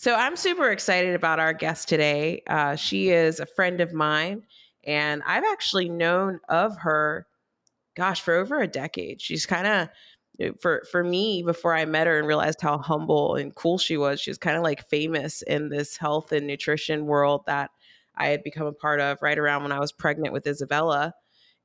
So I'm super excited about our guest today. She is a friend of mine, and I've actually known of her, gosh, for over a decade. She's kind of for me before I met her and realized how humble and cool she was. She was kind of like famous in this health and nutrition world that I had become a part of right around when I was pregnant with Isabella.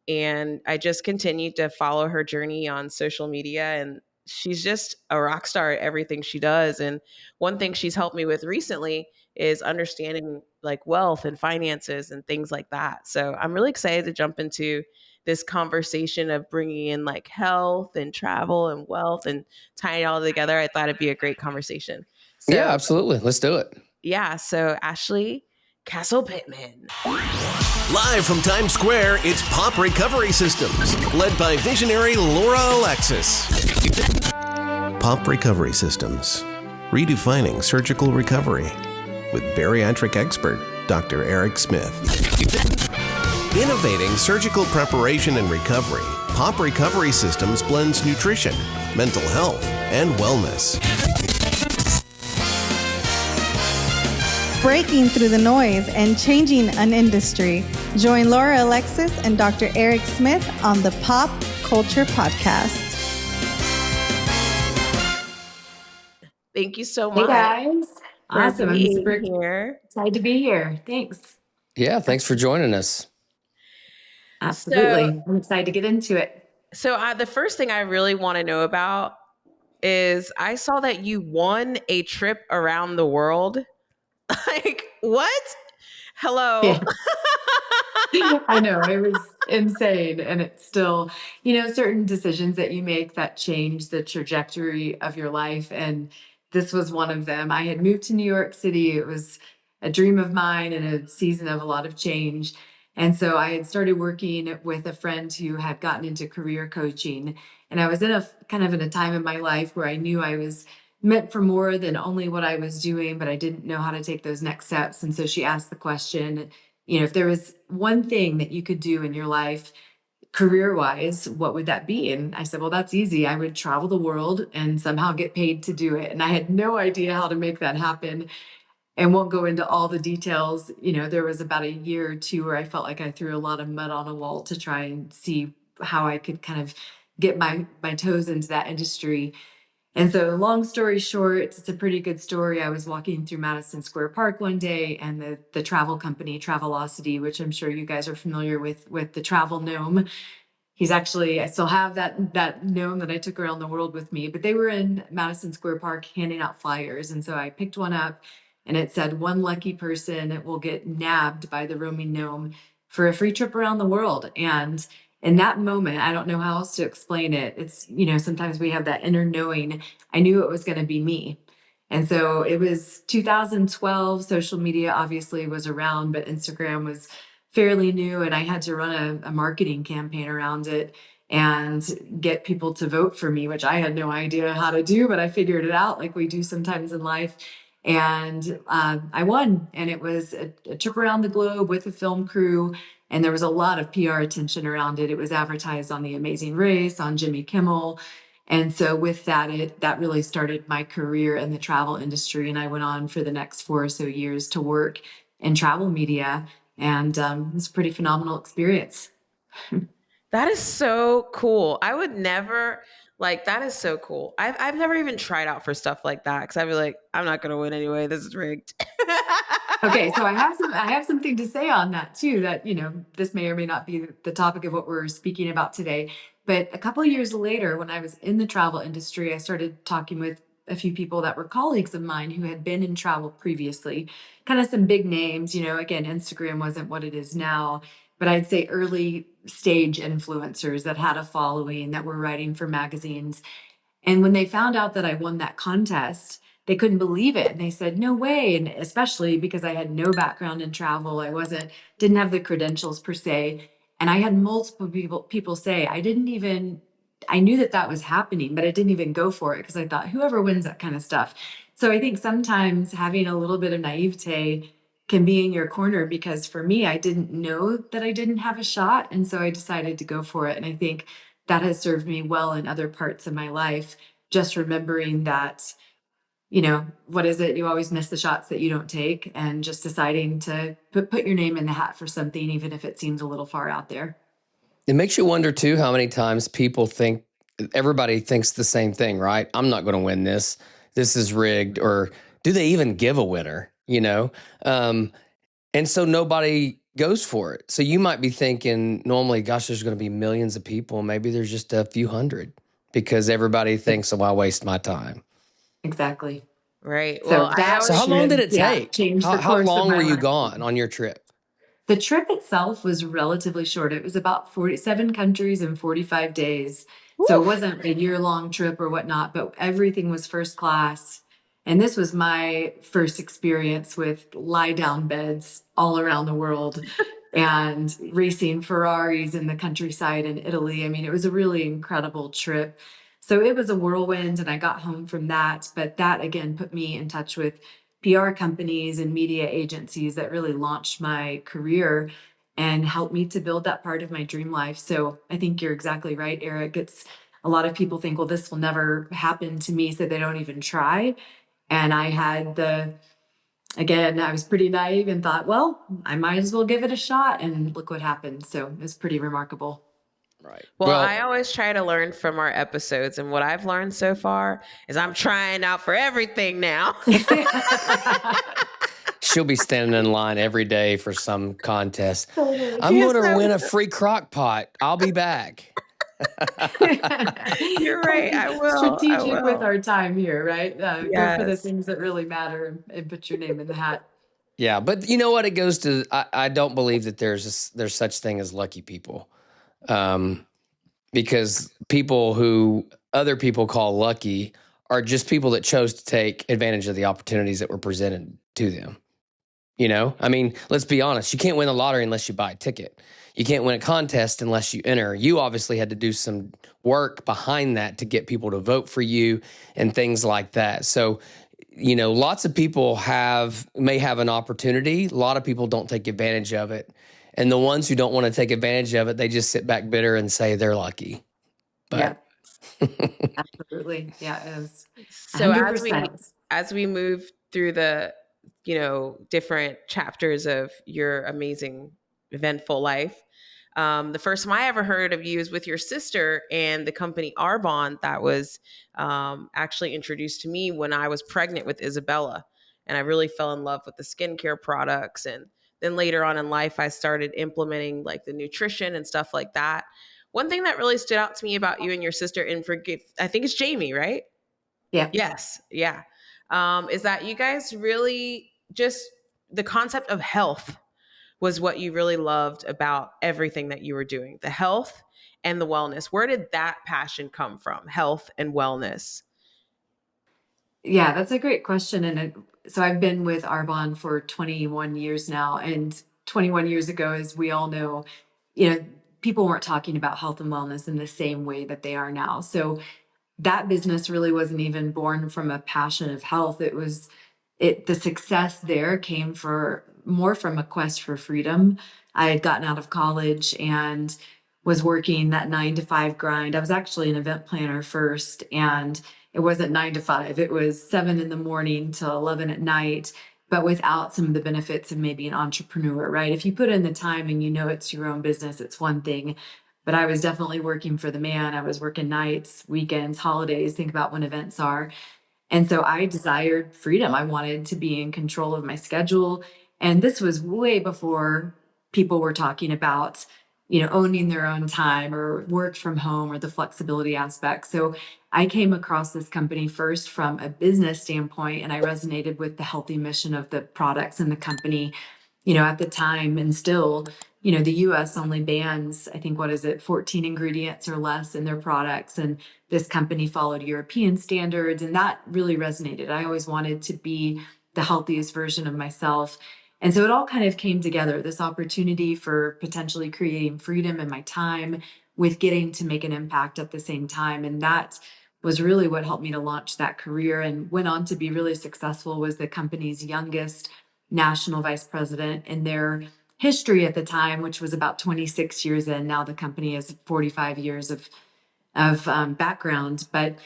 And I just continued to follow her journey on social media. And she's just a rock star at everything she does. And one thing she's helped me with recently is understanding like wealth and finances and things like that. So I'm really excited to jump into this conversation of bringing in like health and travel and wealth and tying it all together. I thought it'd be a great conversation. Yeah, So absolutely. Let's do it. yeah, so Ashley Castle Pittman. Live from Times Square, it's Pop Recovery Systems, led by visionary Laura Alexis. Pop Recovery Systems, redefining surgical recovery, with bariatric expert Dr. Eric Smith. Innovating surgical preparation and recovery, Pop Recovery Systems blends nutrition, mental health, and wellness. Breaking through the noise and changing an industry. Join Laura Alexis and Dr. Eric Smith on the Pop Culture Podcast. Thank you so much. Hey guys. Awesome. I'm super here. excited to be here. Thanks. Yeah, thanks for joining us. Absolutely. I'm excited to get into it. So the first thing I really want to know about is I saw that you won a trip around the world. Like, what? Hello. Yeah. I know, it was insane. And it's still, certain decisions that you make that change the trajectory of your life. And this was one of them. I had moved to New York City. It was a dream of mine and a season of a lot of change. And so I had started working with a friend who had gotten into career coaching. And I was in a kind of in a time in my life where I knew I was meant for more than only what I was doing, but I didn't know how to take those next steps. And so she asked the question, if there was one thing that you could do in your life career-wise, what would that be? And I said, well, that's easy. I would travel the world and somehow get paid to do it. And I had no idea how to make that happen. And won't go into all the details. There was about a year or two where I felt like I threw a lot of mud on a wall to try and see how I could kind of get my toes into that industry. And so long story short, it's a pretty good story. I was walking through Madison Square Park one day, and the travel company, Travelocity, which I'm sure you guys are familiar with the travel gnome. He's actually, I still have that gnome that I took around the world with me, but they were in Madison Square Park handing out flyers. And so I picked one up and it said, one lucky person will get nabbed by the roaming gnome for a free trip around the world. And in that moment, I don't know how else to explain it. It's, sometimes we have that inner knowing. I knew it was going to be me. And so it was 2012. Social media obviously was around, but Instagram was fairly new. And I had to run a marketing campaign around it and get people to vote for me, which I had no idea how to do, but I figured it out like we do sometimes in life. And I won. And it was a trip around the globe with a film crew. And there was a lot of PR attention around it. It was advertised on The Amazing Race, on Jimmy Kimmel. And so with that, that really started my career in the travel industry. And I went on for the next 4 or so years to work in travel media. And it was a pretty phenomenal experience. That is so cool. I would never, that is so cool. I've never even tried out for stuff like that because I'd be like, I'm not going to win anyway. This is rigged. Okay, so I have something to say on that too, that, this may or may not be the topic of what we're speaking about today. But a couple of years later, when I was in the travel industry, I started talking with a few people that were colleagues of mine who had been in travel previously, kind of some big names. Again, Instagram wasn't what it is now, but I'd say early stage influencers that had a following, that were writing for magazines. And when they found out that I won that contest, they couldn't believe it. And they said, no way. And especially because I had no background in travel, didn't have the credentials per se. And I had multiple people say, I knew that was happening, but I didn't even go for it because I thought, whoever wins that kind of stuff. So I think sometimes having a little bit of naivete can be in your corner, because for me, I didn't know that I didn't have a shot. And so I decided to go for it. And I think that has served me well in other parts of my life, just remembering that what is it? You always miss the shots that you don't take, and just deciding to put your name in the hat for something, even if it seems a little far out there. It makes you wonder too how many times everybody thinks the same thing, right? I'm not going to win this. This is rigged. Or do they even give a winner? And so nobody goes for it. So you might be thinking normally, gosh, there's going to be millions of people. Maybe there's just a few hundred because everybody thinks, oh, I'll waste my time. Exactly. Right. So Well, So how long did it take? Change the How course long of my were you life. gone on your trip? The trip itself was relatively short. It was about 47 countries and 45 days. So it wasn't a year-long trip or whatnot, but everything was first class. And this was my first experience with lie-down beds all around the world and racing Ferraris in the countryside in Italy. I mean, it was a really incredible trip. So it was a whirlwind, and I got home from that. But that, again, put me in touch with PR companies and media agencies that really launched my career and helped me to build that part of my dream life. So I think you're exactly right, Eric. It's a lot of people think, well, this will never happen to me, so they don't even try. And I was pretty naive and thought, well, I might as well give it a shot. And look what happened. So it was pretty remarkable. Right. well, I always try to learn from our episodes. And what I've learned so far is I'm trying out for everything now. She'll be standing in line every day for some contest. Totally. I'm going to win a free crock pot. I'll be back. You're right. I will. Strategic with our time here, right? Go for the Yes. things that really matter and put your name in the hat. Yeah, but you know what? It goes to I don't believe that there's such thing as lucky people, because people who other people call lucky are just people that chose to take advantage of the opportunities that were presented to them. I mean, let's be honest. You can't win the lottery unless you buy a ticket. You can't win a contest unless you enter. You obviously had to do some work behind that to get people to vote for you and things like that. So, lots of people may have an opportunity. A lot of people don't take advantage of it. And the ones who don't want to take advantage of it, they just sit back bitter and say they're lucky. But Absolutely. Yeah, it was So 100%. as we move through the, different chapters of your amazing, eventful life, the first time I ever heard of you is with your sister and the company Arbonne that was actually introduced to me when I was pregnant with Isabella. And I really fell in love with the skincare products. And then later on in life, I started implementing like the nutrition and stuff like that. One thing that really stood out to me about you and your sister, and I think it's Jamie, right? Yeah. Yes. Yeah. Is that you guys really just the concept of health was what you really loved about everything that you were doing, the health and the wellness. Where did that passion come from? Health and wellness. Yeah, that's a great question. So I've been with Arbonne for 21 years now. And 21 years ago, as we all know, people weren't talking about health and wellness in the same way that they are now. So that business really wasn't even born from a passion of health. The success there came more from a quest for freedom. I had gotten out of college and was working that 9 to 5 grind. I was actually an event planner first, and it wasn't 9 to 5. It was 7 in the morning till 11 at night, but without some of the benefits of maybe an entrepreneur, right? If you put in the time and it's your own business, it's one thing. But I was definitely working for the man. I was working nights, weekends, holidays. Think about when events are. And so I desired freedom. I wanted to be in control of my schedule. And this was way before people were talking about, owning their own time or work from home or the flexibility aspect. So I came across this company first from a business standpoint, and I resonated with the healthy mission of the products and the company. At the time, and still, the US only bans, I think, 14 ingredients or less in their products. And this company followed European standards, and that really resonated. I always wanted to be the healthiest version of myself. And so it all kind of came together, this opportunity for potentially creating freedom in my time with getting to make an impact at the same time. And that was really what helped me to launch that career, and went on to be really successful. Was the company's youngest national vice president in their history at the time, which was about 26 years in. Now the company has 45 years of background. But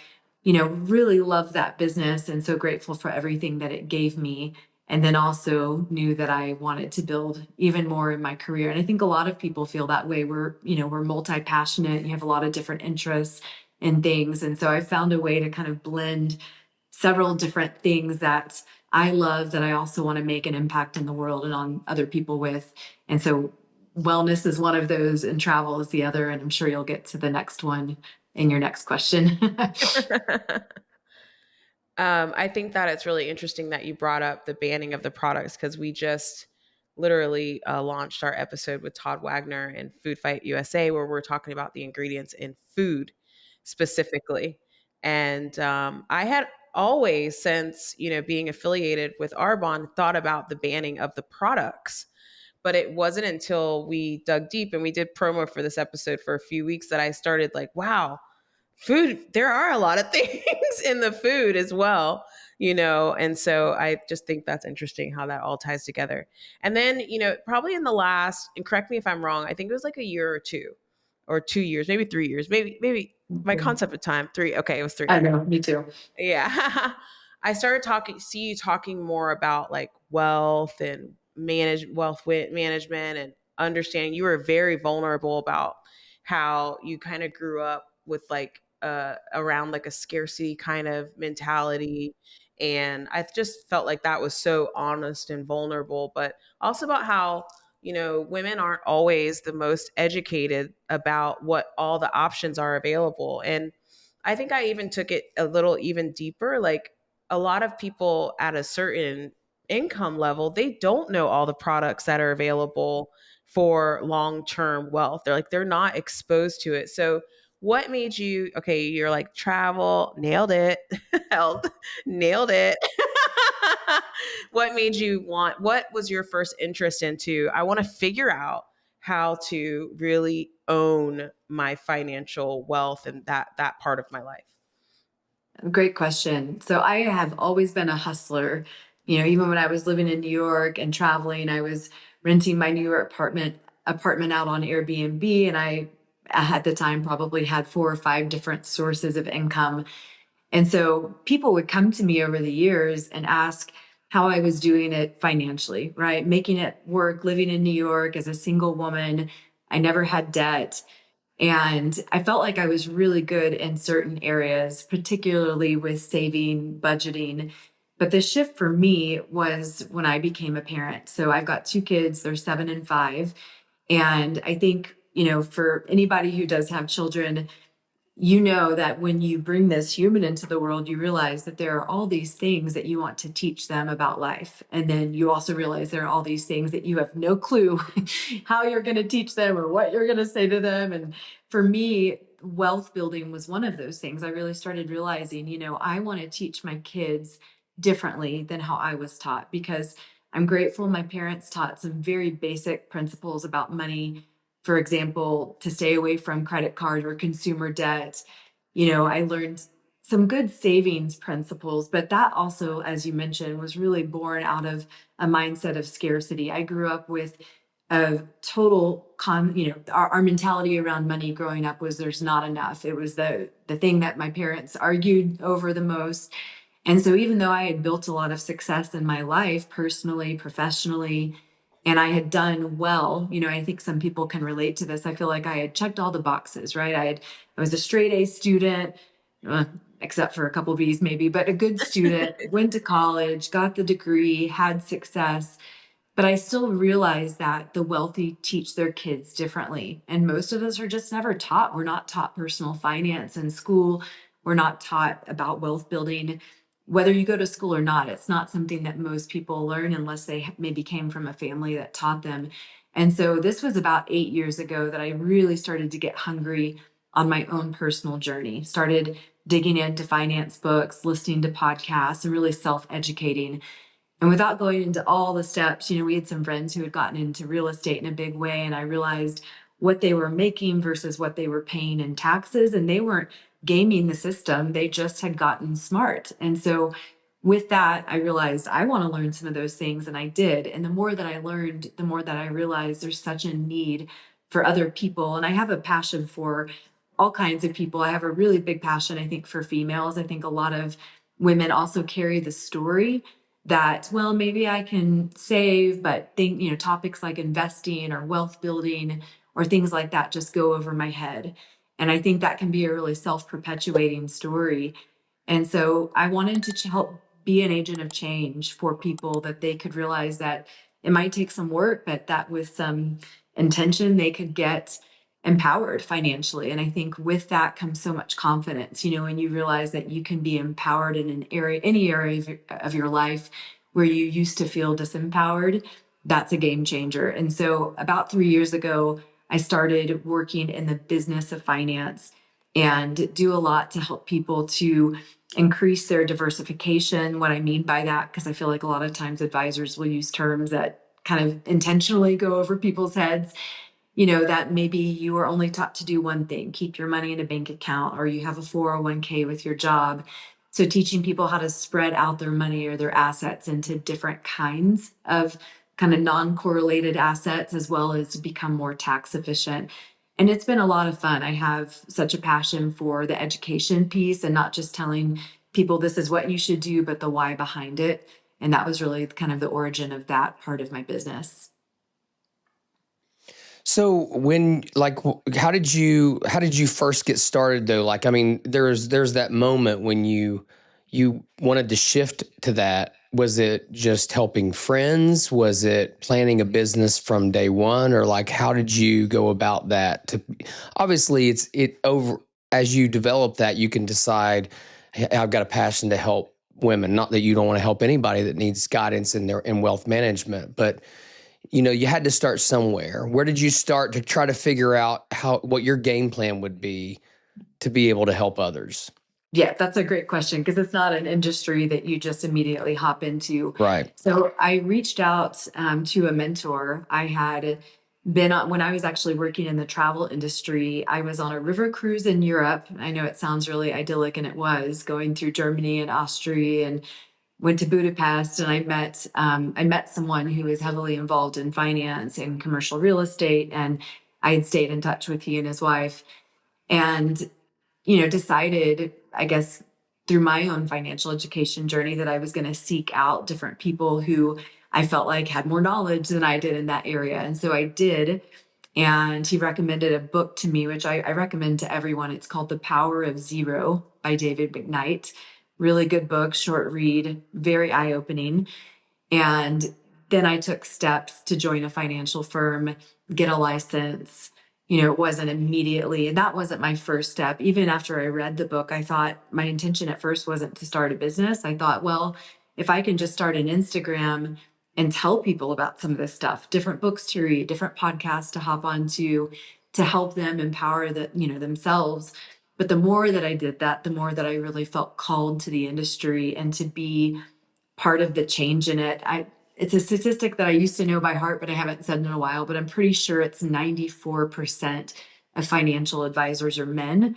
really loved that business and so grateful for everything that it gave me. And then also knew that I wanted to build even more in my career. And I think a lot of people feel that way. We're multi-passionate. You have a lot of different interests and things. And so I found a way to kind of blend several different things that I love that I also want to make an impact in the world and on other people with. And so wellness is one of those and travel is the other. And I'm sure you'll get to the next one in your next question. I think that it's really interesting that you brought up the banning of the products because we just literally launched our episode with Todd Wagner and Food Fight USA, where we're talking about the ingredients in food specifically. And I had always, since being affiliated with Arbonne, thought about the banning of the products. But it wasn't until we dug deep and we did promo for this episode for a few weeks that I started like, wow, food, there are a lot of things in the food as well, and so I just think that's interesting how that all ties together. And then, probably in the last, and correct me if I'm wrong, I think it was like a year or two or 2 years, maybe 3 years, maybe my concept of time, three. Okay, it was three. I know, me too. Yeah. I started see you talking more about like wealth and management and understanding. You were very vulnerable about how you kind of grew up with like around like a scarcity kind of mentality. And I just felt like that was so honest and vulnerable, but also about how, women aren't always the most educated about what all the options are available. And I think I even took it a little even deeper. Like a lot of people at a certain income level, they don't know all the products that are available for long-term wealth. They're not exposed to it. So what made you, okay, you're like travel, nailed it, health, nailed it. What was your first interest into? I want to figure out how to really own my financial wealth and that part of my life. Great question. So I have always been a hustler. Even when I was living in New York and traveling, I was renting my New York apartment out on Airbnb, and I at the time probably had 4 or 5 different sources of income. And so people would come to me over the years and ask how I was doing it financially, right? Making it work, living in New York as a single woman. I never had debt. And I felt like I was really good in certain areas, particularly with saving, budgeting. But the shift for me was when I became a parent. So I've got 2 kids, they're 7 and 5. And I think, for anybody who does have children, that when you bring this human into the world, you realize that there are all these things that you want to teach them about life. And then you also realize there are all these things that you have no clue how you're going to teach them or what you're going to say to them. And for me, wealth building was one of those things. I really started realizing, I want to teach my kids differently than how I was taught, because I'm grateful my parents taught some very basic principles about money. For example, to stay away from credit card or consumer debt. I learned some good savings principles, but that also, as you mentioned, was really born out of a mindset of scarcity. I grew up with a total our mentality around money growing up was there's not enough. It was the thing that my parents argued over the most. And so even though I had built a lot of success in my life, personally, professionally, and I had done well, I think some people can relate to this. I feel like I had checked all the boxes, right? I was a straight A student, except for a couple B's maybe, but a good student, went to college, got the degree, had success. But I still realize that the wealthy teach their kids differently. And most of us are just never taught. We're not taught personal finance in school. We're not taught about wealth building. Whether you go to school or not, it's not something that most people learn unless they maybe came from a family that taught them. And so this was about 8 years ago that I really started to get hungry on my own personal journey, started digging into finance books, listening to podcasts, and really self-educating. And without going into all the steps, we had some friends who had gotten into real estate in a big way. And I realized what they were making versus what they were paying in taxes. And they weren't gaming the system. They just had gotten smart. And so with that, I realized I want to learn some of those things. And I did. And the more that I learned, the more that I realized there's such a need for other people. And I have a passion for all kinds of people. I have a really big passion, I think, for females. I think a lot of women also carry the story that, well, maybe I can save, but topics like investing or wealth building or things like that just go over my head. And I think that can be a really self-perpetuating story. And so I wanted to help be an agent of change for people, that they could realize that it might take some work, but that with some intention, they could get empowered financially. And I think with that comes so much confidence, when you realize that you can be empowered in any area of your life where you used to feel disempowered. That's a game changer. And so about 3 years ago, I started working in the business of finance and do a lot to help people to increase their diversification. What I mean by that, because I feel like a lot of times advisors will use terms that kind of intentionally go over people's heads, that maybe you are only taught to do one thing, keep your money in a bank account, or you have a 401k with your job. So teaching people how to spread out their money or their assets into different kinds of kind of non-correlated assets, as well as to become more tax efficient. And it's been a lot of fun. I have such a passion for the education piece and not just telling people this is what you should do, but the why behind it. And that was really kind of the origin of that part of my business. So how did you first get started though? Like, I mean, there's that moment when you wanted to shift to that. Was it just helping friends? Was it planning a business from day one? Or like, how did you go about that? Obviously as you develop that, you can decide, hey, I've got a passion to help women. Not that you don't want to help anybody that needs guidance in wealth management, but you had to start somewhere. Where did you start to try to figure out what your game plan would be to be able to help others? Yeah, that's a great question, because it's not an industry that you just immediately hop into. Right. So I reached out to a mentor. I had been on, when I was actually working in the travel industry, I was on a river cruise in Europe. I know it sounds really idyllic, and it was, going through Germany and Austria, and went to Budapest, and I met someone who is heavily involved in finance and commercial real estate, and I had stayed in touch with he and his wife, and decided, I guess, through my own financial education journey, that I was going to seek out different people who I felt like had more knowledge than I did in that area. And so I did. And he recommended a book to me, which I recommend to everyone. It's called The Power of Zero by David McKnight. Really good book, short read, very eye-opening. And then I took steps to join a financial firm, get a license. It wasn't immediately, and that wasn't my first step. Even after I read the book, I thought my intention at first wasn't to start a business. I thought, well, if I can just start an Instagram and tell people about some of this stuff, different books to read, different podcasts to hop onto, to help them empower themselves. But the more that I did that, the more that I really felt called to the industry and to be part of the change in it. It's a statistic that I used to know by heart, but I haven't said in a while, but I'm pretty sure it's 94% of financial advisors are men.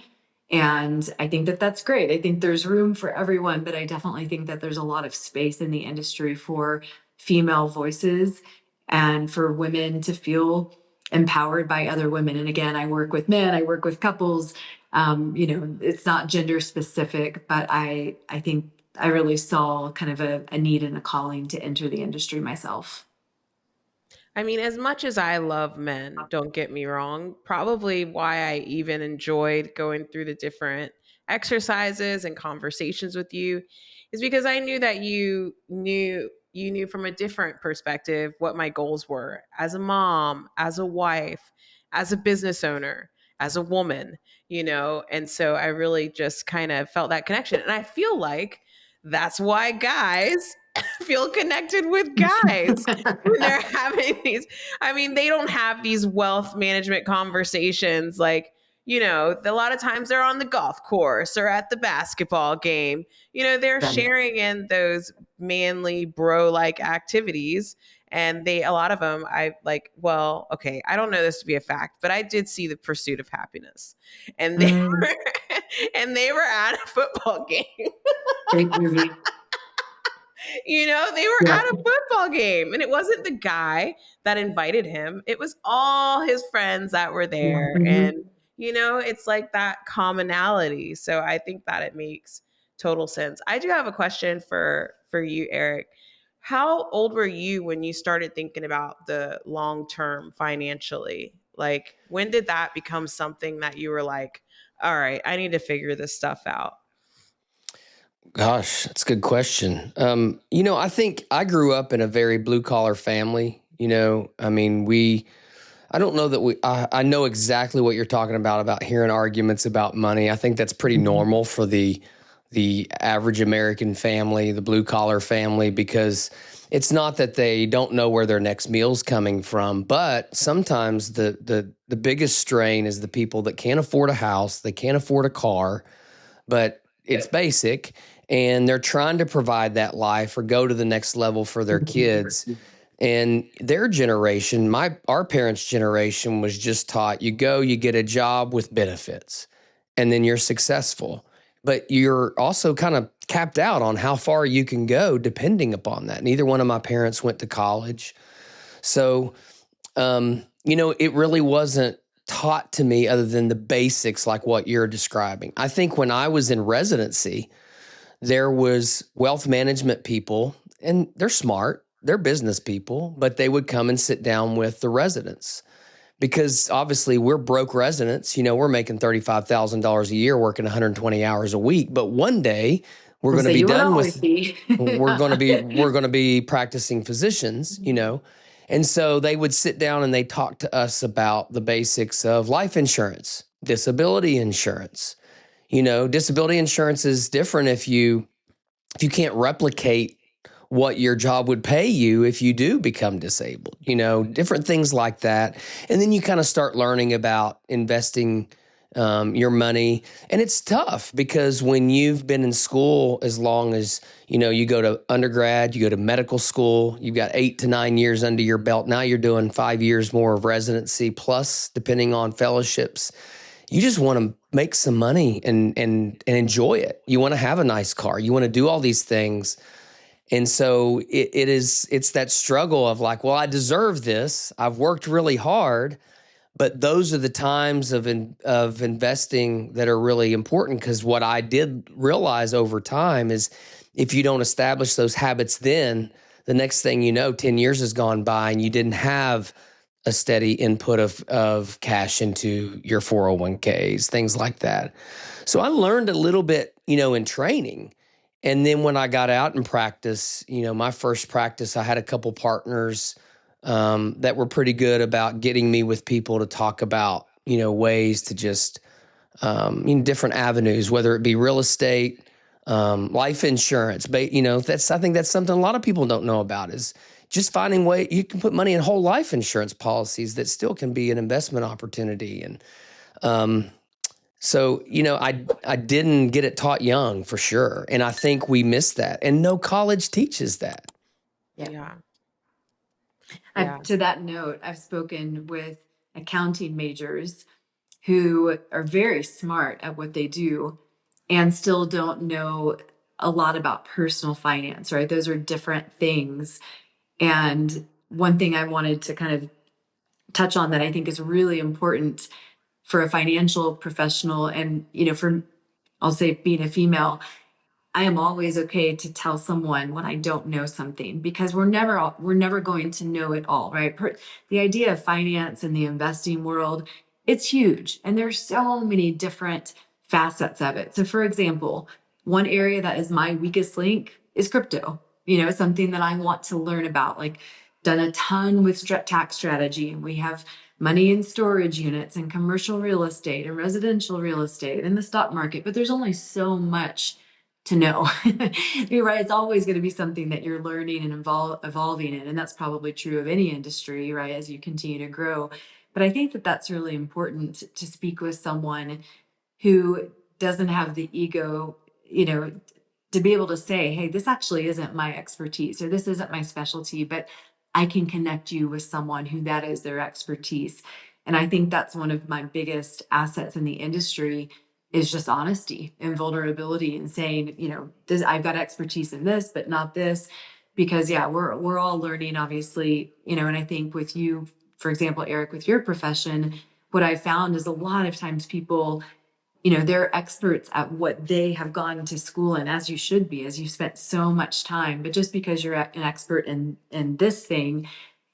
And I think that that's great. I think there's room for everyone, but I definitely think that there's a lot of space in the industry for female voices and for women to feel empowered by other women. And again, I work with men, I work with couples. It's not gender specific, but I think I really saw kind of a need and a calling to enter the industry myself. I mean, as much as I love men, don't get me wrong, probably why I even enjoyed going through the different exercises and conversations with you is because I knew that you knew from a different perspective what my goals were as a mom, as a wife, as a business owner, as a woman, and so I really just kind of felt that connection. And I feel like that's why guys feel connected with guys when they're having these. I mean, they don't have these wealth management conversations like, a lot of times they're on the golf course or at the basketball game. They're sharing in those manly bro like activities. And a lot of them, I like, well, okay, I don't know this to be a fact, but I did see The Pursuit of Happiness. And and they were at a football game. Great movie. They were at a football game, and it wasn't the guy that invited him. It was all his friends that were there. Mm-hmm. And, It's like that commonality. So I think that it makes total sense. I do have a question for you, Eric. How old were you when you started thinking about the long term financially? Like, when did that become something that you were like, all right, I need to figure this stuff out? Gosh, that's a good question. I think I grew up in a very blue collar family. I mean, I don't know that I know exactly what you're talking about hearing arguments about money. I think that's pretty normal for the average American family, the blue collar family, because it's not that they don't know where their next meal's coming from, but sometimes the biggest strain is the people that can't afford a house, they can't afford a car, but it's basic, and they're trying to provide that life or go to the next level for their kids. And their generation, our parents' generation, was just taught you get a job with benefits, and then you're successful. But you're also kind of capped out on how far you can go depending upon that. Neither one of my parents went to college. So, it really wasn't taught to me other than the basics like what you're describing. I think when I was in residency, there was wealth management people, and they're smart, they're business people, but they would come and sit down with the residents because obviously we're broke residents. We're making $35,000 a year, working 120 hours a week. But one day we're going to be done with, we're going to be practicing physicians, And so they would sit down and they talk to us about the basics of life insurance, disability insurance. Disability insurance is different if you can't replicate what your job would pay you if you do become disabled, different things like that. And then you kind of start learning about investing your money. And it's tough because when you've been in school as long as, you go to undergrad, you go to medical school, you've got 8 to 9 years under your belt. Now you're doing 5 years more of residency, plus depending on fellowships. You just want to make some money and enjoy it. You want to have a nice car. You want to do all these things. And so it's that struggle of like, well, I deserve this. I've worked really hard, but those are the times of investing that are really important. Because what I did realize over time is if you don't establish those habits, then the next thing you know, 10 years has gone by and you didn't have a steady input of cash into your 401ks, things like that. So I learned a little bit, in training. And then when I got out in practice, my first practice, I had a couple partners that were pretty good about getting me with people to talk about, ways to just, different avenues, whether it be real estate, life insurance. But, I think that's something a lot of people don't know about is just finding way you can put money in whole life insurance policies that still can be an investment opportunity. And, so, I didn't get it taught young for sure. And I think we missed that. And no college teaches that. Yeah. To that note, I've spoken with accounting majors who are very smart at what they do and still don't know a lot about personal finance, right? Those are different things. And one thing I wanted to kind of touch on that I think is really important for a financial professional and, I'll say being a female, I am always okay to tell someone when I don't know something because we're never going to know it all, right? The idea of finance and the investing world, it's huge. And there's so many different facets of it. So for example, one area that is my weakest link is crypto, something that I want to learn about, like done a ton with tax strategy. And we have money in storage units and commercial real estate and residential real estate and the stock market, but there's only so much to know. You're right. It's always going to be something that you're learning and evolving in. And that's probably true of any industry, right? As you continue to grow. But I think that that's really important to speak with someone who doesn't have the ego, to be able to say, hey, this actually isn't my expertise or this isn't my specialty, but I can connect you with someone who that is their expertise. And I think that's one of my biggest assets in the industry is just honesty and vulnerability and saying, I've got expertise in this, but not this, because we're all learning, obviously, and I think with you, for example, Eric, with your profession, what I found is a lot of times people, they're experts at what they have gone to school in, as you should be, as you've spent so much time. But just because you're an expert in this thing,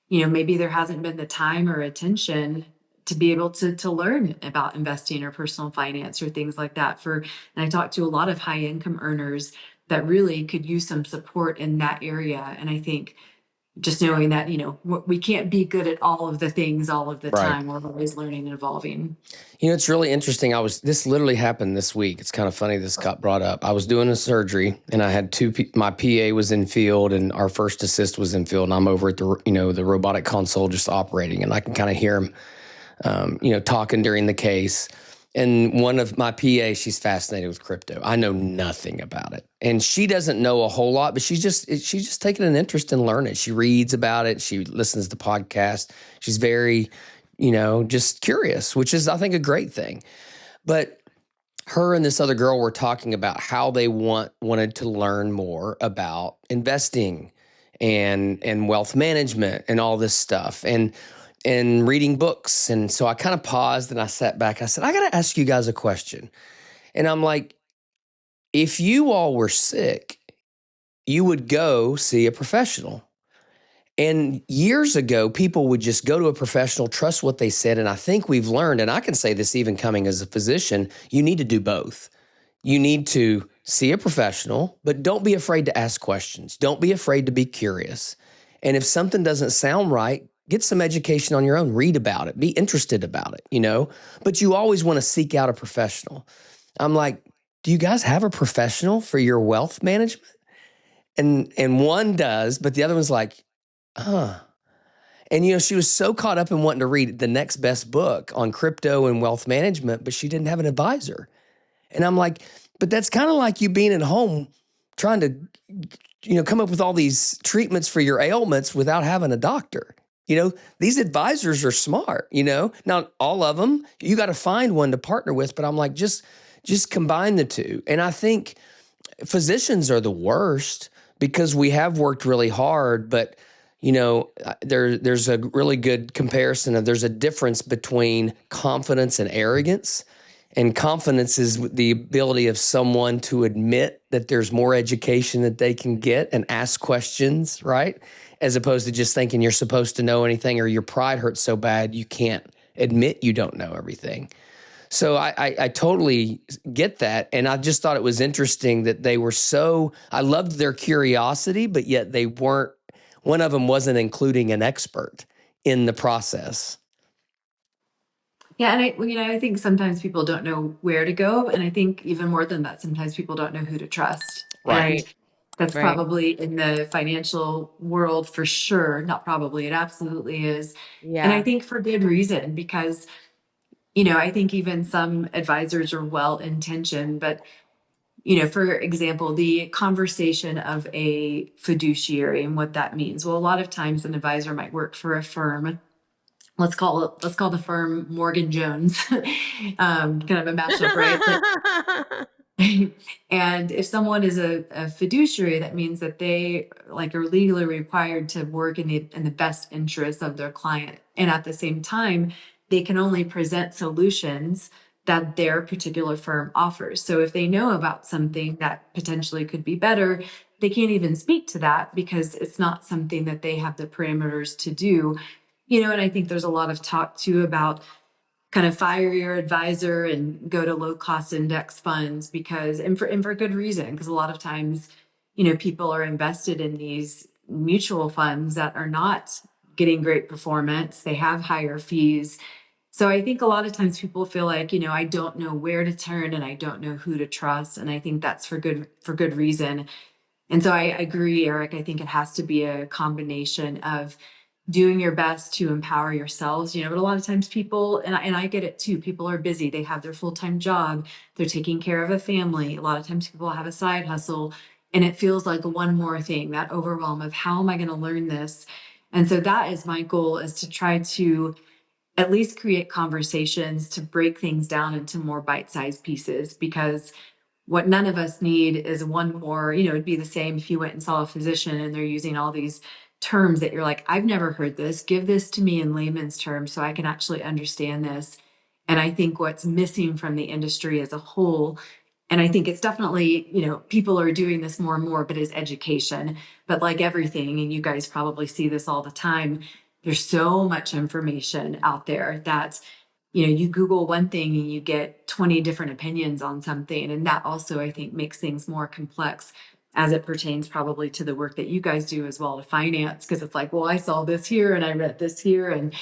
maybe there hasn't been the time or attention to be able to learn about investing or personal finance or things like that. And I talked to a lot of high income earners that really could use some support in that area. And I think just knowing that, we can't be good at all of the things all of the Right. time. We're always learning and evolving. It's really interesting. This literally happened this week. It's kind of funny this got brought up. I was doing a surgery and I had my PA was in field and our first assist was in field, and I'm over at the robotic console just operating, and I can kind of hear him, talking during the case. And one of my PA, she's fascinated with crypto. I know nothing about it. And she doesn't know a whole lot, but she's just taken an interest in learning. She reads about it. She listens to podcasts. She's very, just curious, which is, I think, a great thing. But her and this other girl were talking about how they wanted to learn more about investing and wealth management and all this stuff. And reading books. And so I kind of paused and I sat back. I said, I got to ask you guys a question. And I'm like, if you all were sick, you would go see a professional. And years ago, people would just go to a professional, trust what they said. And I think we've learned, and I can say this even coming as a physician, you need to do both. You need to see a professional, but don't be afraid to ask questions. Don't be afraid to be curious. And if something doesn't sound right, get some education on your own, read about it, be interested about it, but you always want to seek out a professional. I'm like, do you guys have a professional for your wealth management? And one does, but the other one's like, huh. And, she was so caught up in wanting to read the next best book on crypto and wealth management, but she didn't have an advisor. And I'm like, but that's kind of like you being at home trying to, come up with all these treatments for your ailments without having a doctor. These advisors are smart, not all of them. You got to find one to partner with, but I'm like, just combine the two. And I think physicians are the worst because we have worked really hard, but there's a really good comparison of there's a difference between confidence and arrogance. And confidence is the ability of someone to admit that there's more education that they can get and ask questions, right? As opposed to just thinking you're supposed to know anything, or your pride hurts so bad you can't admit you don't know everything. So I totally get that. And I just thought it was interesting that they were I loved their curiosity, but yet one of them wasn't including an expert in the process. Yeah. And I think sometimes people don't know where to go. And I think even more than that, sometimes people don't know who to trust. Right. And that's Right. probably in the financial world for sure. Not probably, it absolutely is. Yeah. And I think for good reason, because, I think even some advisors are well-intentioned, but, for example, the conversation of a fiduciary and what that means. Well, a lot of times an advisor might work for a firm. Let's call the firm Morgan Jones, kind of a mashup, right? And if someone is a fiduciary, that means that they are legally required to work in the best interest of their client. And at the same time, they can only present solutions that their particular firm offers. So if they know about something that potentially could be better, they can't even speak to that because it's not something that they have the parameters to do. And I think there's a lot of talk too about kind of fire your advisor and go to low cost index funds and for good reason, because a lot of times, people are invested in these mutual funds that are not getting great performance. They have higher fees. So I think a lot of times people feel like, I don't know where to turn and I don't know who to trust. And I think that's for good reason. And so I agree, Eric. I think it has to be a combination of doing your best to empower yourselves, but a lot of times people, and I get it too, people are busy. They have their full-time job. They're taking care of a family. A lot of times people have a side hustle, and it feels like one more thing, that overwhelm of how am I going to learn this? And so that is my goal, is to try to at least create conversations to break things down into more bite-sized pieces, because what none of us need is one more, it'd be the same if you went and saw a physician and they're using all these terms that you're like, I've never heard this. Give this to me in layman's terms so I can actually understand this. And I think what's missing from the industry as a whole, and I think it's definitely, people are doing this more and more, but is education. But like everything, and you guys probably see this all the time, there's so much information out there that, you Google one thing and you get 20 different opinions on something. And that also, I think, makes things more complex as it pertains probably to the work that you guys do as well to finance. Because it's like, well, I saw this here and I read this here, and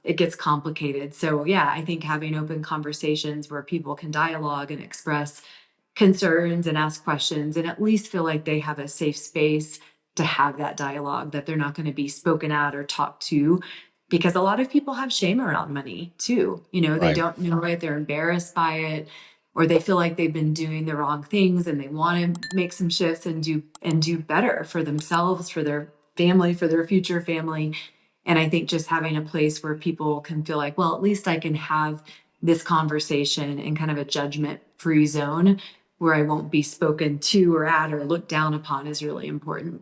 it gets complicated. So yeah, I think having open conversations where people can dialogue and express concerns and ask questions and at least feel like they have a safe space to have that dialogue, that they're not going to be spoken at or talked to, because a lot of people have shame around money too. They Right. don't know it, they're embarrassed by it, or they feel like they've been doing the wrong things and they want to make some shifts and do better for themselves, for their family, for their future family. And I think just having a place where people can feel like, well, at least I can have this conversation in kind of a judgment-free zone where I won't be spoken to or at or looked down upon is really important.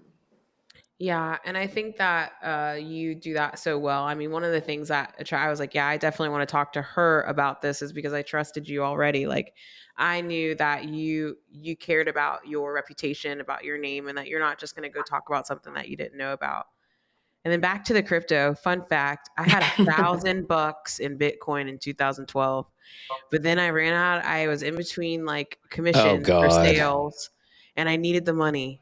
Yeah, and I think that you do that so well. I mean, one of the things that I was like, yeah, I definitely want to talk to her about this, is because I trusted you already. Like, I knew that you cared about your reputation, about your name, and that you're not just going to go talk about something that you didn't know about. And then back to the crypto. Fun fact: I had $1,000 in Bitcoin in 2012, but then I ran out. I was in between like Oh commissions for God. sales, and I needed the money.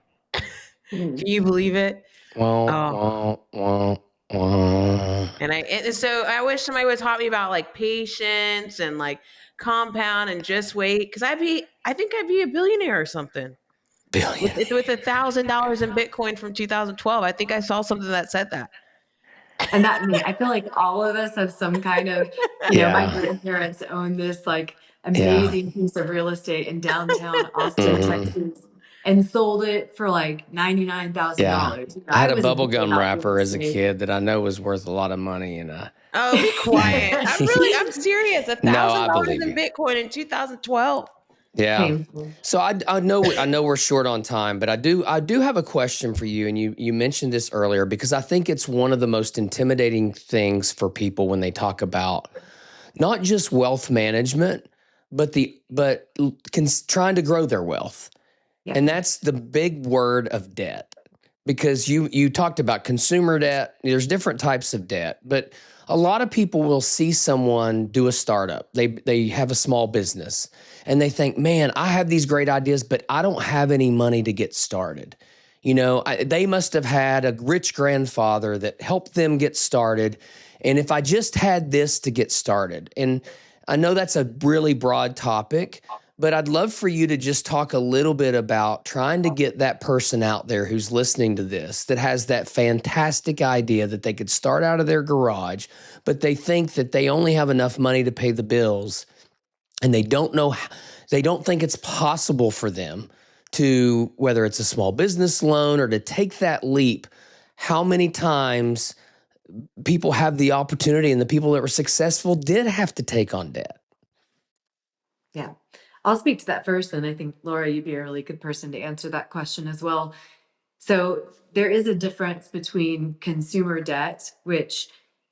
Mm. Can you believe it? Wah, Oh, wah, wah, wah. and so I wish somebody would have taught me about like patience and like compound and just wait, because I think I'd be a billionaire or something with $1,000 in Bitcoin from 2012. I think I saw something that said that. And that, I feel like all of us have some kind of, my Yeah. grandparents own this like Yeah. amazing piece of real estate in downtown Austin, Hmm. Texas, and sold it for like Yeah. $99,000. I I had a wasn't thinking bubblegum about real wrapper as a estate. kid that I know was worth a lot of money. And Oh, be quiet! I'm serious. A no, thousand I dollars believe in you. Bitcoin in 2012. Yeah. Painful. So I know we're short on time, but I do have a question for you. And you mentioned this earlier because I think it's one of the most intimidating things for people when they talk about not just wealth management, but trying to grow their wealth. Yeah. And that's the big word of debt. Because you talked about consumer debt. There's different types of debt, but a lot of people will see someone do a startup. They have a small business and they think, "Man, I have these great ideas, but I don't have any money to get started." They must have had a rich grandfather that helped them get started, and if I just had this to get started. And I know that's a really broad topic, but I'd love for you to just talk a little bit about trying to get that person out there who's listening to this that has that fantastic idea that they could start out of their garage, but they think that they only have enough money to pay the bills, and they don't think it's possible for them to, whether it's a small business loan or to take that leap. How many times people have the opportunity and the people that were successful did have to take on debt? Yeah. I'll speak to that first. And I think, Laura, you'd be a really good person to answer that question as well. So there is a difference between consumer debt, which,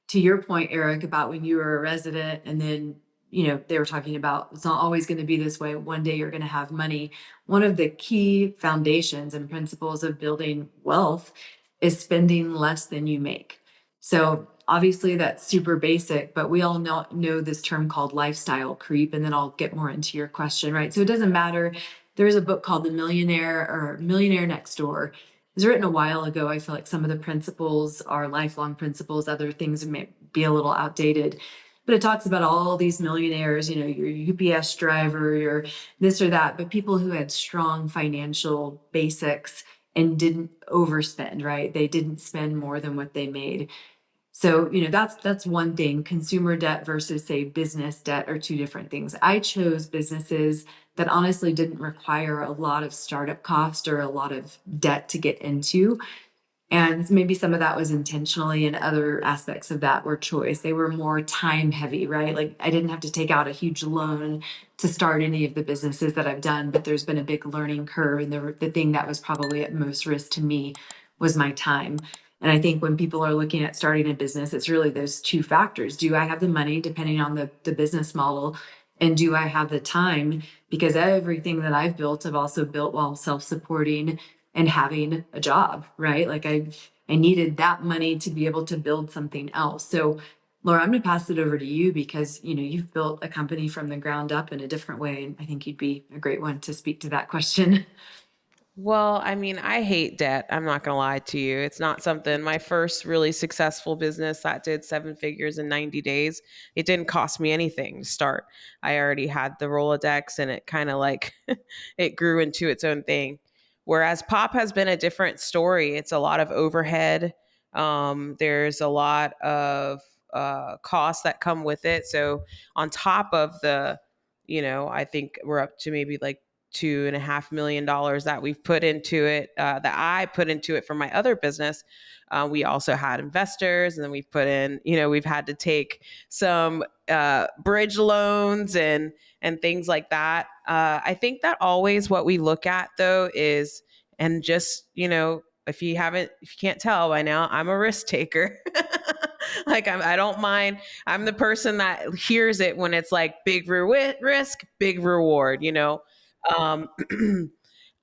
to your point, Eric, about when you were a resident and then, they were talking about it's not always going to be this way. One day you're going to have money. One of the key foundations and principles of building wealth is spending less than you make. So obviously that's super basic, but we all know this term called lifestyle creep. And then I'll get more into your question, right? So it doesn't matter. There's a book called The Millionaire Next Door. It was written a while ago. I feel like some of the principles are lifelong principles. Other things may be a little outdated. But it talks about all these millionaires, your UPS driver, your this or that, but people who had strong financial basics and didn't overspend, right? They didn't spend more than what they made. So, that's one thing. Consumer debt versus, say, business debt are two different things. I chose businesses that honestly didn't require a lot of startup cost or a lot of debt to get into. And maybe some of that was intentionally, and other aspects of that were choice. They were more time heavy, right? Like I didn't have to take out a huge loan to start any of the businesses that I've done, but there's been a big learning curve. And the thing that was probably at most risk to me was my time. And I think when people are looking at starting a business, it's really those two factors. Do I have the money, depending on the business model? And do I have the time? Because everything that I've built, I've also built while self-supporting and having a job, right? Like I needed that money to be able to build something else. So Laura, I'm going to pass it over to you because, you've built a company from the ground up in a different way. And I think you'd be a great one to speak to that question. Well, I mean, I hate debt. I'm not going to lie to you. It's not something, my first really successful business that did 7 figures in 90 days, it didn't cost me anything to start. I already had the Rolodex and it kind of like, it grew into its own thing. Whereas Pop has been a different story. It's a lot of overhead. There's a lot of costs that come with it. So on top of I think we're up to maybe like $2.5 million that we've put into it, that I put into it for my other business. We also had investors, and then we've put in, we've had to take some bridge loans and things like that. I think that always what we look at though is, and just, if you can't tell by now, I'm a risk taker. Like I don't mind. I'm the person that hears it when it's like big risk, big reward, um,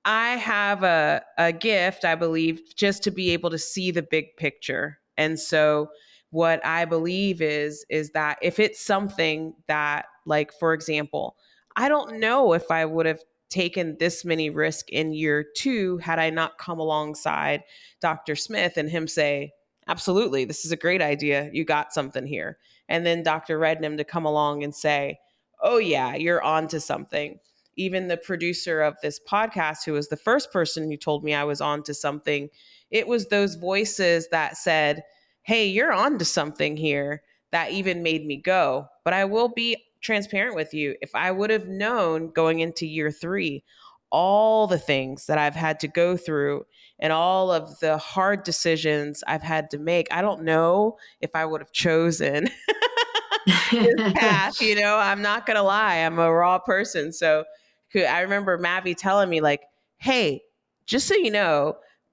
I have a gift, I believe, just to be able to see the big picture. And so what I believe is that if it's something that, like, for example, I don't know if I would have taken this many risks in year 2 had I not come alongside Dr. Smith and him say, absolutely, this is a great idea. You got something here. And then Dr. Rednam to come along and say, oh yeah, you're onto something. Even the producer of this podcast, who was the first person who told me I was on to something, it was those voices that said, hey, you're on to something here, that even made me go. But I will be transparent with you. If I would have known going into year 3, all the things that I've had to go through and all of the hard decisions I've had to make, I don't know if I would have chosen this path. I'm not going to lie. I'm a raw person. So I remember Mavi telling me like, hey, just so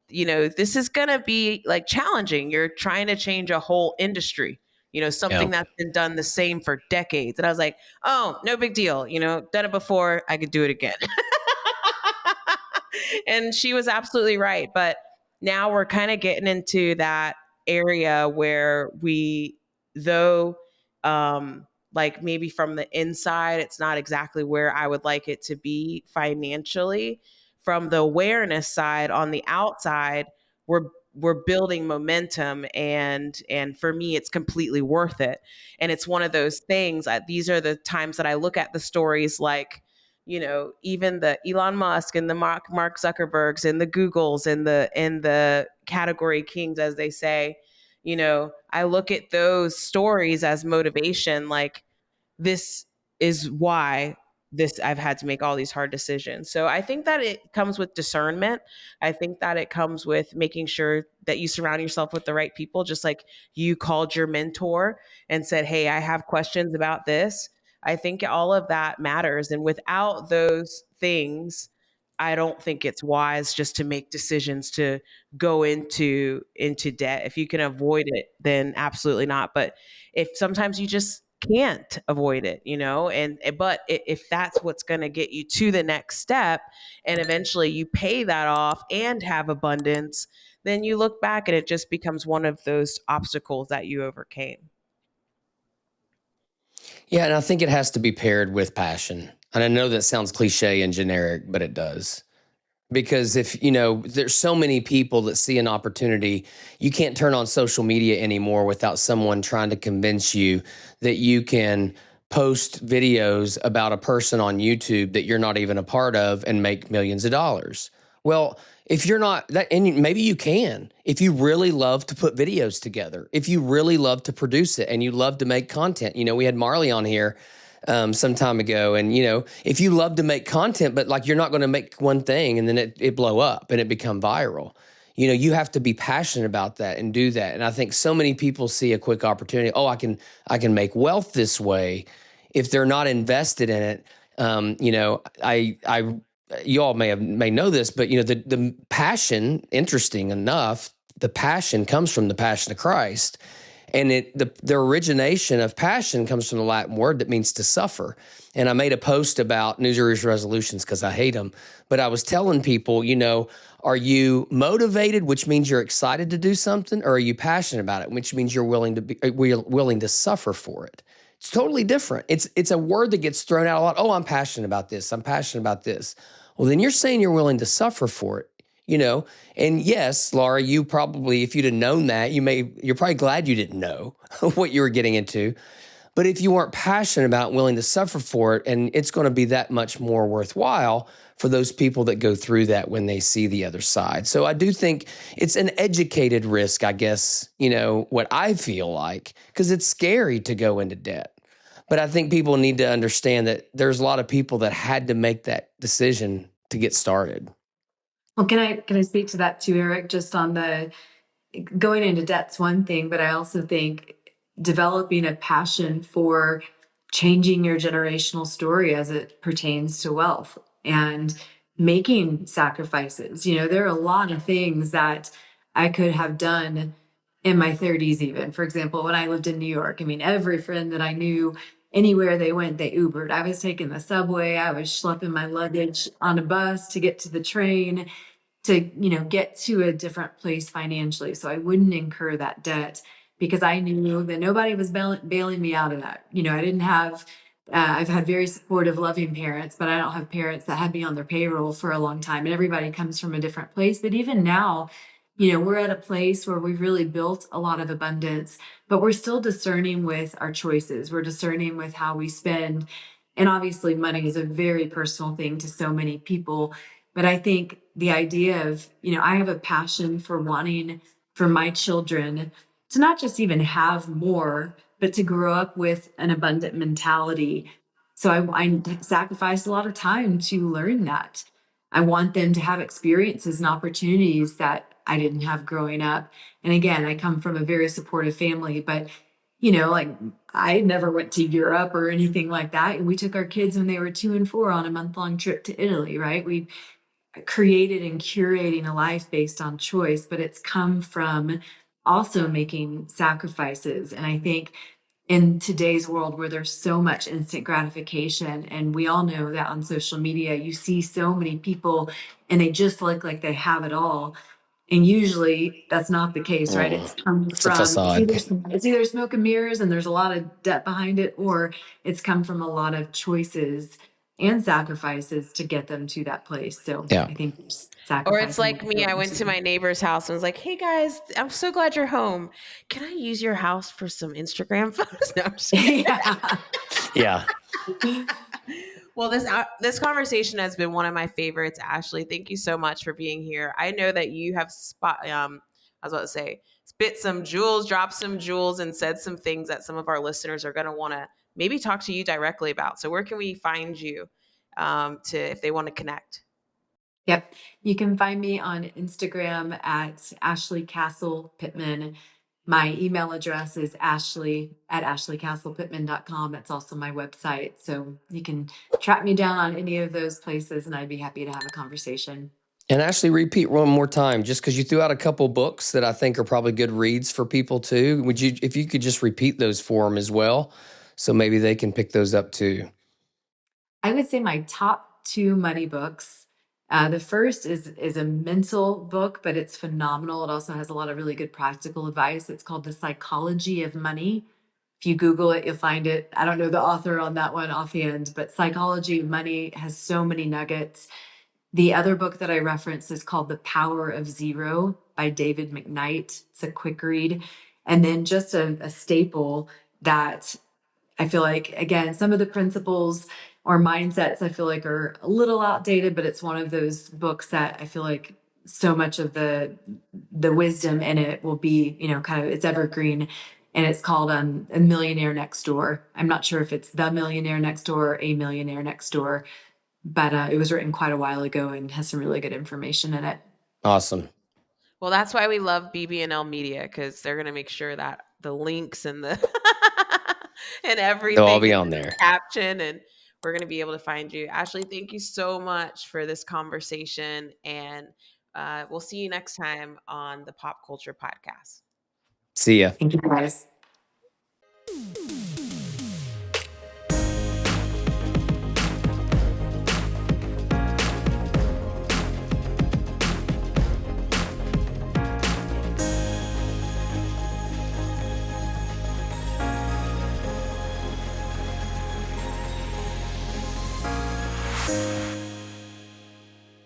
this is going to be like challenging. You're trying to change a whole industry, something that's been done the same for decades. And I was like, oh, no big deal. Done it before. I could do it again. And she was absolutely right. But now we're kind of getting into that area where though, like maybe from the inside, it's not exactly where I would like it to be financially. From the awareness side, on the outside, we're building momentum, and for me, it's completely worth it. And it's one of those things. These are the times that I look at the stories like, even the Elon Musk and the Mark Zuckerbergs and the Googles and the category kings, as they say. I look at those stories as motivation. Like, this is why I've had to make all these hard decisions. So I think that it comes with discernment. I think that it comes with making sure that you surround yourself with the right people, just like you called your mentor and said, hey, I have questions about this. I think all of that matters. And without those things, I don't think it's wise just to make decisions to go into debt. If you can avoid it, then absolutely not. But if sometimes you just can't avoid it, but if that's what's going to get you to the next step, and eventually you pay that off and have abundance, then you look back and it just becomes one of those obstacles that you overcame. Yeah, and I think it has to be paired with passion. And I know that sounds cliche and generic, but it does. Because if, there's so many people that see an opportunity, you can't turn on social media anymore without someone trying to convince you that you can post videos about a person on YouTube that you're not even a part of and make millions of dollars. Well, if you're not that, and maybe you can, if you really love to put videos together, if you really love to produce it and you love to make content. We had Marley on here some time ago. And, if you love to make content, but like you're not going to make one thing and then it blow up and it become viral, you have to be passionate about that and do that. And I think so many people see a quick opportunity. Oh, I can make wealth this way. If they're not invested in it, you all may know this, but the passion, interesting enough, the passion comes from the passion of Christ. And the origination of passion comes from the Latin word that means to suffer. And I made a post about New Year's resolutions because I hate them. But I was telling people, are you motivated, which means you're excited to do something, or are you passionate about it, which means you're willing to suffer for it? It's totally different. It's a word that gets thrown out a lot. Oh, I'm passionate about this. I'm passionate about this. Well, then you're saying you're willing to suffer for it. And yes, Laura, you probably, if you'd have known that, you're probably glad you didn't know what you were getting into. But if you weren't passionate about and willing to suffer for it, and it's going to be that much more worthwhile for those people that go through that when they see the other side. So I do think it's an educated risk, I guess, what I feel like, because it's scary to go into debt. But I think people need to understand that there's a lot of people that had to make that decision to get started. Well, can I speak to that too, Eric? Just on the going into debt's one thing, but I also think developing a passion for changing your generational story as it pertains to wealth and making sacrifices. There are a lot of things that I could have done in my 30s, even. For example, when I lived in New York, every friend that I knew, anywhere they went, they Ubered. I was taking the subway, I was schlepping my luggage on a bus to get to the train to get to a different place financially, so I wouldn't incur that debt, because I knew that nobody was bailing me out of that. I didn't have I've had very supportive, loving parents, but I don't have parents that had me on their payroll for a long time, and everybody comes from a different place. But even now, we're at a place where we've really built a lot of abundance, but we're still discerning with our choices. We're discerning with how we spend. And obviously money is a very personal thing to so many people. But I think the idea of, I have a passion for wanting for my children to not just even have more, but to grow up with an abundant mentality. So I sacrificed a lot of time to learn that. I want them to have experiences and opportunities that I didn't have growing up. And again, I come from a very supportive family, but like I never went to Europe or anything like that. And we took our kids when they were 2 and 4 on a month-long trip to Italy, right? We created and curating a life based on choice, but it's come from also making sacrifices. And I think in today's world where there's so much instant gratification, and we all know that on social media, you see so many people and they just look like they have it all. And usually that's not the case, right? It's come It's a from, facade. it's either smoke and mirrors and there's a lot of debt behind it, or it's come from a lot of choices and sacrifices to get them to that place. So Yeah. I think Or it's sacrificing. like me, I went to my neighbor's house and was like, "Hey guys, I'm so glad you're home. Can I use your house for some Instagram photos?" No, I'm just kidding. Yeah. Well, this conversation has been one of my favorites, Ashley. Thank you so much for being here. I know that you have I was about to say, spit some jewels, dropped some jewels, and said some things that some of our listeners are going to want to maybe talk to you directly about. So where can we find you if they want to connect? Yep. You can find me on Instagram at Ashley Castle Pittman. My email address is ashley@ashleycastlepittman.com. That's also my website. So you can track me down on any of those places and I'd be happy to have a conversation. And Ashley, repeat one more time, just because you threw out a couple books that I think are probably good reads for people too. If you could just repeat those for them as well, so maybe they can pick those up too. I would say my top 2 money books. The first is a mental book, but it's phenomenal. It also has a lot of really good practical advice. It's called The Psychology of Money. If you Google it, you'll find it. I don't know the author on that one offhand, but Psychology of Money has so many nuggets. The other book that I referenced is called The Power of Zero by David McKnight. It's a quick read. And then just a staple that I feel like, again, some of the principles or mindsets I feel like are a little outdated, but it's one of those books that I feel like so much of the wisdom in it will be, kind of, it's evergreen. And it's called A Millionaire Next Door. I'm not sure if it's The Millionaire Next Door or A Millionaire Next Door, but it was written quite a while ago and has some really good information in it. Awesome. Well, that's why we love BB&L Media, because they're going to make sure that the links and the and everything They'll all be on there. Caption, and we're going to be able to find you. Ashley, thank you so much for this conversation. And We'll see you next time on the Pop Culture Podcast. See ya. Thank you, guys.